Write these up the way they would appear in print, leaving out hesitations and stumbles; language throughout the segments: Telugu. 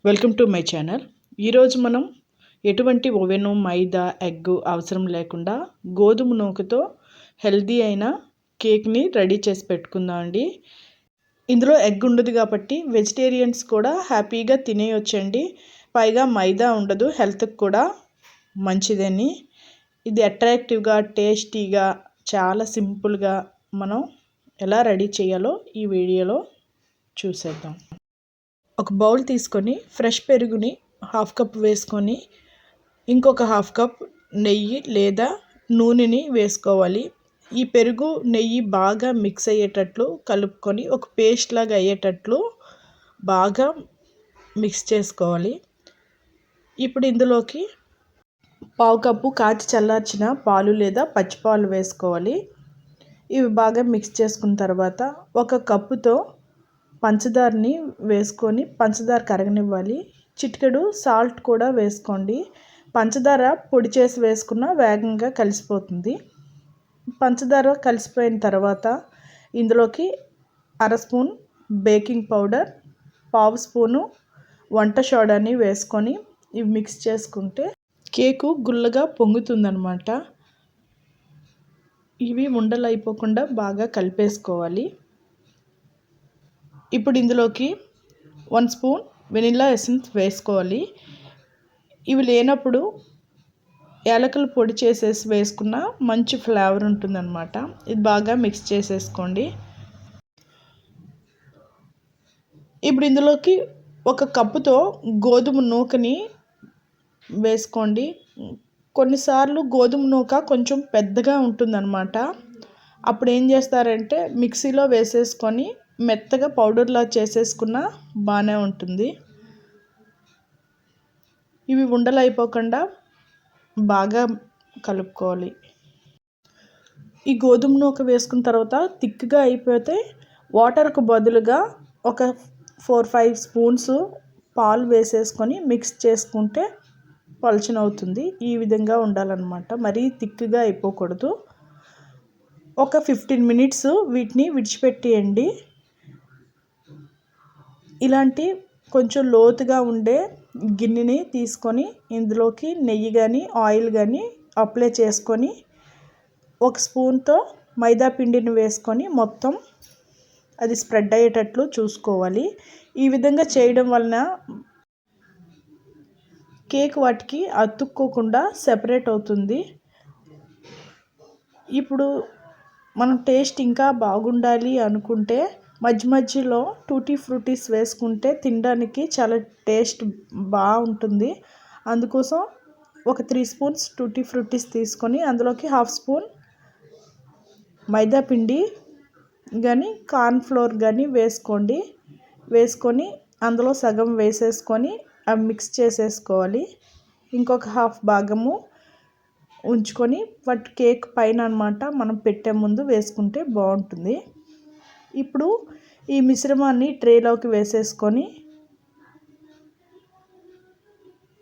Welcome to my channel. ఈరోజు మనం ఎటువంటి ఓవెను మైదా ఎగ్ అవసరం లేకుండా గోధుమ నూకతో హెల్దీ అయిన కేక్ని రెడీ చేసి పెట్టుకుందాం అండి. ఇందులో ఎగ్ ఉండదు కాబట్టి వెజిటేరియన్స్ కూడా హ్యాపీగా తినేయొచ్చండి. పైగా మైదా ఉండదు, హెల్త్కి కూడా మంచిదని. ఇది అట్రాక్టివ్గా టేస్టీగా చాలా సింపుల్గా మనం ఎలా రెడీ చేయాలో ఈ వీడియోలో చూసేద్దాం. ఒక బౌల్ తీసుకొని ఫ్రెష్ పెరుగుని హాఫ్ కప్ వేసుకొని ఇంకొక హాఫ్ కప్ నెయ్యి లేదా నూనెని వేసుకోవాలి. ఈ పెరుగు నెయ్యి బాగా మిక్స్ అయ్యేటట్లు కలుపుకొని ఒక పేస్ట్ లాగా అయ్యేటట్లు బాగా మిక్స్ చేసుకోవాలి. ఇప్పుడు ఇందులోకి పావు కప్పు కాచి చల్లార్చిన పాలు లేదా పచ్చిపాలు వేసుకోవాలి. ఇవి బాగా మిక్స్ చేసుకున్న తర్వాత ఒక కప్పుతో పంచదారని వేసుకొని పంచదార కరగనివ్వాలి. చిటికెడు సాల్ట్ కూడా వేసుకోండి. పంచదార పొడి చేసి వేసుకున్న వేగంగా కలిసిపోతుంది. పంచదార కలిసిపోయిన తర్వాత ఇందులోకి అర స్పూన్ బేకింగ్ పౌడర్, పావు స్పూను వంట సోడాని వేసుకొని ఇవి మిక్స్ చేసుకుంటే కేకు గుల్లగా పొంగుతుందన్నమాట. ఇవి ఉండలు అయిపోకుండా బాగా కలిపేసుకోవాలి. ఇప్పుడు ఇందులోకి 1 స్పూన్ వెనిలా ఎసెన్స్ వేసుకోవాలి. ఇవి లేనప్పుడు యాలకుల పొడి చేసేసి వేసుకున్న మంచి ఫ్లేవర్ ఉంటుందన్నమాట. ఇది బాగా మిక్స్ చేసేసుకోండి. ఇప్పుడు ఇందులోకి ఒక కప్పుతో గోధుమ నూకని వేసుకోండి. కొన్నిసార్లు గోధుమ నూక కొంచెం పెద్దగా ఉంటుందన్నమాట. అప్పుడు ఏం చేస్తారంటే మిక్సీలో వేసేసుకొని మెత్తగా పౌడర్లా చేసేసుకున్న బాగానే ఉంటుంది. ఇవి ఉండలు అయిపోకుండా బాగా కలుపుకోవాలి. ఈ గోధుమ నూక వేసుకున్న తర్వాత థిక్గా అయిపోతే వాటర్కు బదులుగా ఒక 4-5 స్పూన్స్ పాలు వేసేసుకొని మిక్స్ చేసుకుంటే పలుచనవుతుంది. ఈ విధంగా ఉండాలన్నమాట. మరీ థిక్గా అయిపోకూడదు. ఒక 15 మినిట్స్ వీటిని విడిచిపెట్టేయండి. ఇలాంటి కొంచెం లోతుగా ఉండే గిన్నెని తీసుకొని ఇందులోకి నెయ్యి కానీ ఆయిల్ కానీ అప్లై చేసుకొని ఒక స్పూన్తో మైదా పిండిని వేసుకొని మొత్తం అది స్ప్రెడ్ అయ్యేటట్లు చూసుకోవాలి. ఈ విధంగా చేయడం వలన కేక్ వాటికి అతుక్కోకుండా సెపరేట్ అవుతుంది. ఇప్పుడు మనం టేస్ట్ ఇంకా బాగుండాలి అనుకుంటే మధ్య మధ్యలో టూటీ ఫ్రూటీస్ వేసుకుంటే తినడానికి చాలా టేస్ట్ బాగుంటుంది. అందుకోసం ఒక 3 స్పూన్స్ టూటీ ఫ్రూటీస్ తీసుకొని అందులోకి హాఫ్ స్పూన్ మైదా పిండి కానీ కార్న్ఫ్లోర్ కానీ వేసుకోండి. వేసుకొని అందులో సగం వేసేసుకొని అవి మిక్స్ చేసేసుకోవాలి. ఇంకొక హాఫ్ భాగము ఉంచుకొని వాటి కేక్ పైన అన్నమాట మనం పెట్టే ముందు వేసుకుంటే బాగుంటుంది. ఇప్పుడు ఈ మిశ్రమాన్ని ట్రేలోకి వేసేసుకొని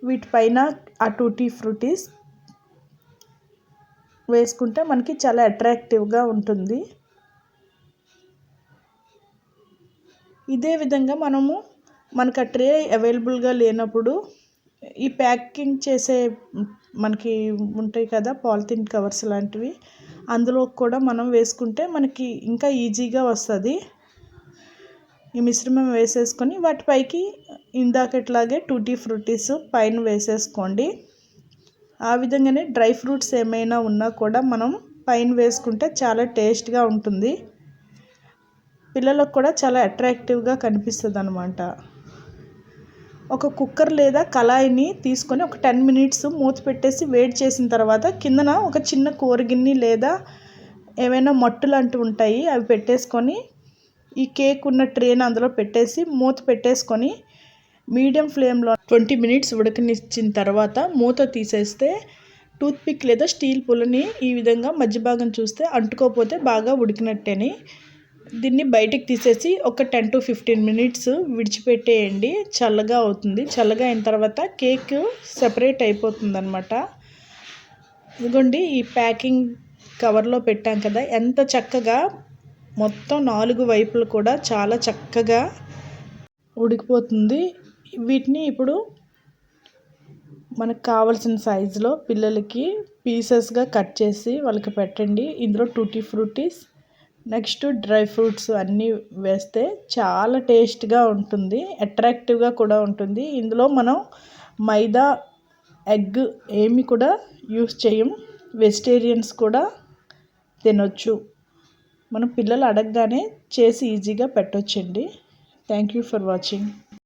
వీటిపైన ఆ టూటీ ఫ్రూటీస్ వేసుకుంటే మనకి చాలా అట్రాక్టివ్గా ఉంటుంది. ఇదే విధంగా మనకు ఆ ట్రే అవైలబుల్గా లేనప్పుడు ఈ ప్యాకింగ్ చేసే మనకి ఉంటాయి కదా పాలిథిన్ కవర్స్ లాంటివి, అందులో కూడా మనం వేసుకుంటే మనకి ఇంకా ఈజీగా వస్తుంది. ఈ మిశ్రమం వేసేసుకొని వాటిపైకి ఇందాకట్లాగే టూటీ ఫ్రూటీస్ పైన వేసేసుకోండి. ఆ విధంగానే డ్రై ఫ్రూట్స్ ఏమైనా ఉన్నా కూడా మనం పైన వేసుకుంటే చాలా టేస్ట్గా ఉంటుంది. పిల్లలకు కూడా చాలా అట్రాక్టివ్గా కనిపిస్తుంది అన్నమాట. ఒక కుక్కర్ లేదా కళాయిని తీసుకొని ఒక 10 మినిట్స్ మూత పెట్టేసి వేడి చేసిన తర్వాత కిందన ఒక చిన్న కూరగిన్నె లేదా ఏమైనా మట్టు లాంటివి ఉంటాయి అవి పెట్టేసుకొని ఈ కేక్ ఉన్న ట్రేని అందులో పెట్టేసి మూత పెట్టేసుకొని మీడియం ఫ్లేమ్లో 20 మినిట్స్ ఉడకనిచ్చిన తర్వాత మూత తీసేస్తే టూత్పిక్ లేదా స్టీల్ పుల్లని ఈ విధంగా మధ్య భాగం చూస్తే అంటుకోపోతే బాగా ఉడికినట్టేని. దీన్ని బయటికి తీసేసి ఒక 10 to 15 మినిట్స్ విడిచిపెట్టేయండి. చల్లగా అవుతుంది. చల్లగా అయిన తర్వాత కేక్ సెపరేట్ అయిపోతుంది అన్నమాట. ఇదిగోండి ఈ ప్యాకింగ్ కవర్లో పెట్టాం కదా, ఎంత చక్కగా మొత్తం 4 వైపులు కూడా చాలా చక్కగా ఉడికిపోతుంది. వీటిని ఇప్పుడు మనకు కావాల్సిన సైజులో పిల్లలకి పీసెస్గా కట్ చేసి వాళ్ళకి పెట్టండి. ఇందులో tutti fruttis next dry fruits అన్నీ వేస్తే చాలా టేస్ట్గా ఉంటుంది, అట్రాక్టివ్గా కూడా ఉంటుంది. ఇందులో మనం మైదా ఎగ్ ఏమి కూడా యూస్ చేయం, వెజిటేరియన్స్ కూడా తినొచ్చు. మనం పిల్లలు అడగగానే చేసి ఈజీగా పెట్టొచ్చండి. Thank you for watching.